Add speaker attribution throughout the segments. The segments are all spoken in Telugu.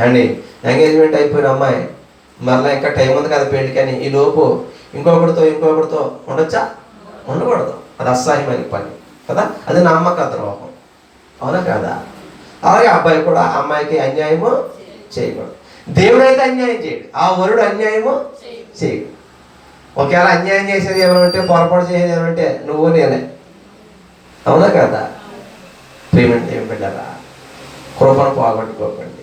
Speaker 1: అండి ఎంగేజ్మెంట్ అయిపోయిన అమ్మాయి మరలా ఇంకా టైం ఉంది కదా పెళ్ళికి అని ఈ లోపు ఇంకొకరితో ఉండొచ్చా? ఉండకూడదు. అది అసహ్యమైన పని కదా, అది నమ్మక ద్రోహం, అవునా కదా? అలాగే అబ్బాయి కూడా అమ్మాయికి అన్యాయము చేయకూడదు. దేవుడైతే అన్యాయం చేయడు, ఆ వరుడు అన్యాయము చేయడు. ఒకవేళ అన్యాయం చేసేది ఏమంటే, పొరపాటు చేసేది ఏమంటే నువ్వు నేనే, అవునా కదా? ప్రేమంటే ఏం పెట్టారా? కృపను పోగొట్టుకోకండి.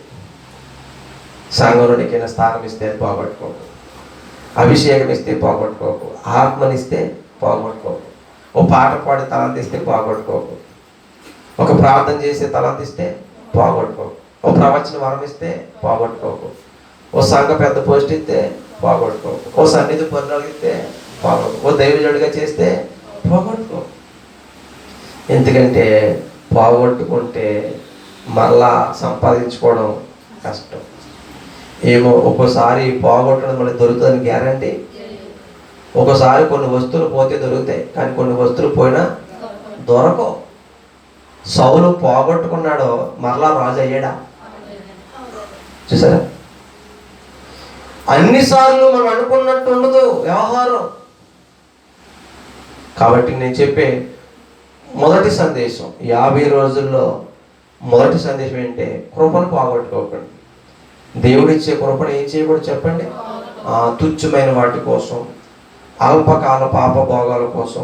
Speaker 1: సంఘంలో నీకైనా స్థానం ఇస్తే పోగొట్టుకోకు, అభిషేకం ఇస్తే పోగొట్టుకోకు, ఆత్మనిస్తే పోగొట్టుకోకు, ఓ పాట పాడి తలంతిస్తే పోగొట్టుకోకు, ఒక ప్రార్థన చేసే తలంతిస్తే పోగొట్టుకోకు, ఓ ప్రవచన వరం ఇస్తే పోగొట్టుకోకు, ఓ సంఘ పెద్ద పోస్ట్ ఇస్తే పోగొట్టుకోకు, ఓ సన్నిధి పనులు ఇస్తే పోగొట్టుకో, ఓ దైవజుడిగా చేస్తే పోగొట్టుకోకు. ఎందుకంటే పోగొట్టుకుంటే మళ్ళా సంపాదించుకోవడం కష్టం. ఏమో ఒక్కోసారి పోగొట్టడం మళ్ళీ దొరుకుతుందని గ్యారంటీ. ఒక్కోసారి కొన్ని వస్తువులు పోతే దొరుకుతాయి, కానీ కొన్ని వస్తువులు పోయినా దొరకవు. సౌలు పోగొట్టుకున్నాడో మరలా రాజు అయ్యాడా? చూసారా? అన్నిసార్లు మనం అనుకున్నట్టు ఉండదు వ్యవహారం. కాబట్టి నేను చెప్పే మొదటి సందేశం, 50 రోజుల్లో మొదటి సందేశం ఏంటంటే కృపను పోగొట్టుకోకండి. దేవుడిచ్చే కృపను ఏం చేయకూడదు చెప్పండి? తుచ్చమైన వాటి కోసం, అల్పకాల పాప భోగాల కోసం,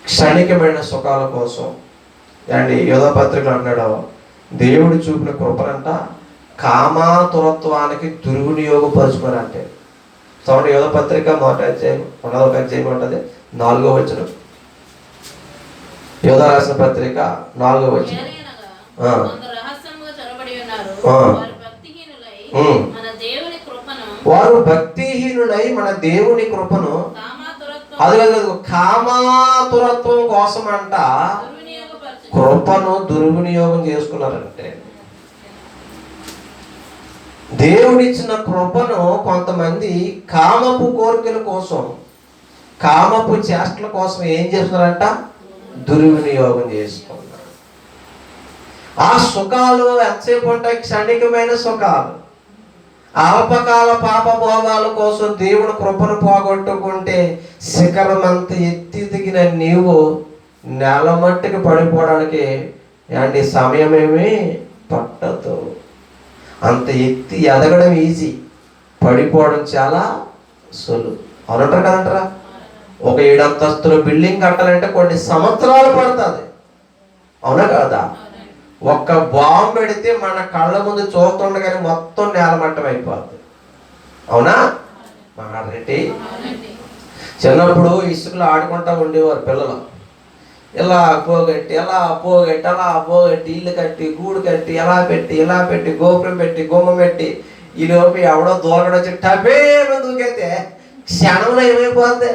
Speaker 1: క్షణికమైన సుఖాల కోసం. అండి యోధా పత్రికలు అన్నాడు, దేవుడు చూపిన కృపనంట కామాతురత్వానికి దుర్వినియోగపరుచుకోరంటే. చూడండి, యోధా పత్రిక 1వ అధ్యాయం ఉంటుంది, 4వ వచనం. యోధా రాసిన పత్రిక 4వ వచనం. వారు భక్తిహీనులై మన దేవుని కృపను అది కామాతురత్వం కోసం అంట కృపను దుర్వినియోగం చేసుకున్నారంటే. దేవుడిచ్చిన కృపను కొంతమంది కామపు కోరికల కోసం, కామపు చేష్టల కోసం ఏం చేస్తున్నారంట? దుర్వినియోగం చేసుకున్నారు. ఆ సుఖాలు ఎంతసేపు ఉంటాయి? క్షణికమైన సుఖాలు. అల్పకాల పాప భోగాల కోసం దేవుని కృపను పోగొట్టుకుంటే శిఖరమంత ఎత్తి దిగిన నీవు నెలమట్టుకు పడిపోవడానికి అండి సమయమేమి పట్టదు. అంత ఎత్తి ఎదగడం ఈజీ, పడిపోవడం చాలా సులువు. అవునంటారు కదంటారా? ఒక 7 అంతస్తుల బిల్డింగ్ కట్టాలంటే కొన్ని సంవత్సరాలు పడుతుంది, అవునా కదా? ఒక్క బాంబు పెడితే మన కళ్ళ ముందు చూస్తుండగానే మొత్తం నేలమట్టం అయిపోద్ది, అవునా? మాట్లాడేటి చిన్నప్పుడు ఇసుకలో ఆడుకుంటా ఉండేవారు పిల్లలు. ఇలా పోగట్టి ఇల్లు కట్టి గూడు కట్టి ఇలా పెట్టి గోపురం పెట్టి గుమ్మ పెట్టి ఈ లోపు ఎవడో దూరగడొచ్చి టబేమ దూకైతే క్షణంలో ఏమైపోద్ది?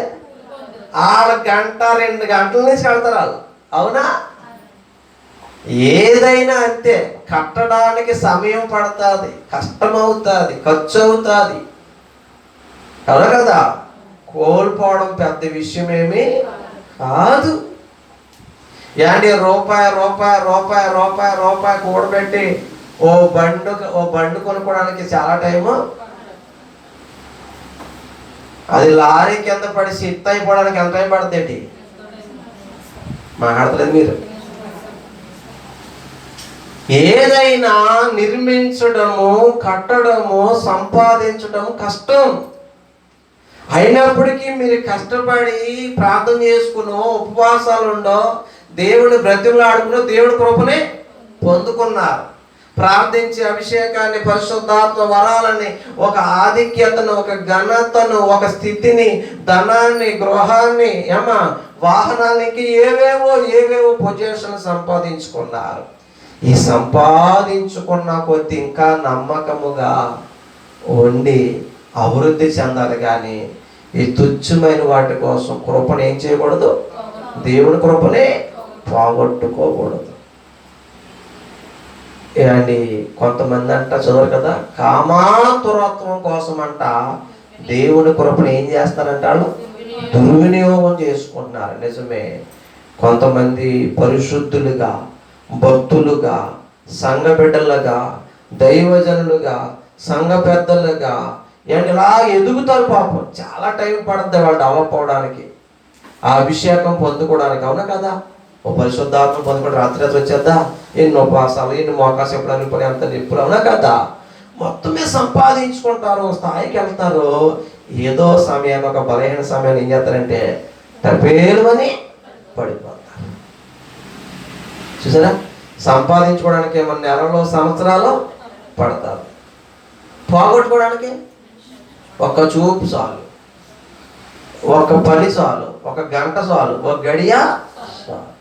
Speaker 1: 6 గంట 2 గంటల నుంచి కడతారు వాళ్ళు, అవునా? ఏదైనా అంతే, కట్టడానికి సమయం పడుతుంది, కష్టమవుతుంది, ఖర్చు అవుతుంది, అవునా కదా? కోల్పోవడం పెద్ద విషయమేమి కాదు. ఏంటి రూపాయి కూడబెట్టి ఓ బండి కొనుక్కోవడానికి చాలా టైము. అది లారీ కింద పడి సిట్ అయిపోవడానికి ఎంత టైం పడుతుంది? మాట్లాడతలేదు మీరు. ఏదైనా నిర్మించడము, కట్టడము, సంపాదించడం కష్టం. అయినప్పటికీ మీరు కష్టపడి ప్రార్థన చేసుకునో, ఉపవాసాలుండో, దేవుని బ్రతిమలాడుకునో దేవుడి కృపని పొందుకున్నారు. ప్రార్థించి అభిషేకాన్ని, పరిశుద్ధాత్మ వరాలని, ఒక ఆధిక్యతను, ఒక ఘనతను, ఒక స్థితిని, ధనాన్ని, గృహాన్ని, వాహనానికి ఏవేవో పొజిషన్ సంపాదించుకున్నారు. ఈ సంపాదించుకున్న కొద్ది ఇంకా నమ్మకముగా ఉండి అభివృద్ధి చెందాలి, కానీ ఈ తుచ్చమైన వాటి కోసం కృపను ఏం చేయకూడదు? దేవుని కృపనే పోగొట్టుకోకూడదు. అండి కొంతమంది అంట చదవరు కదా, కామాతురత్వం కోసం అంట దేవుని కృపను ఏం చేస్తారంట? వాళ్ళు దుర్వినియోగం చేసుకుంటున్నారు. నిజమే, కొంతమంది పరిశుద్ధులుగా, భక్తులుగా, సంఘ బిడ్డలుగా దైవజనులుగా, సంఘ పెద్దలుగా ఏంటి ఇలా ఎదుగుతారు. పాపం చాలా టైం పడుతుంది వాళ్ళు డెవలప్ అవడానికి, ఆ అభిషేకం పొందుకోవడానికి. అవునా కదా? ఓ పరిశుద్ధాత్మ పొందుకోవడం రాత్రి వచ్చేద్దా, ఎన్ని ఉపవాసాలు, ఎన్ని మోకాసు ఎప్పుడు అనుకుని అంత నిప్పులు. అవునా కదా? మొత్తమే సంపాదించుకుంటారు, స్థాయికి వెళ్తారు. ఏదో సమయాన్ని, ఒక బలహీన సమయాన్ని ఏం చేస్తారంటే టపేలుమని పడిపోతారు. చూసారా? సంపాదించుకోవడానికి ఏమన్నా నెలలో, సంవత్సరాలు పడతారు. పోగొట్టుకోవడానికి ఒక చూపు చాలు, ఒక పని చాలు, ఒక గంట చాలు, ఒక గడియ చాలు.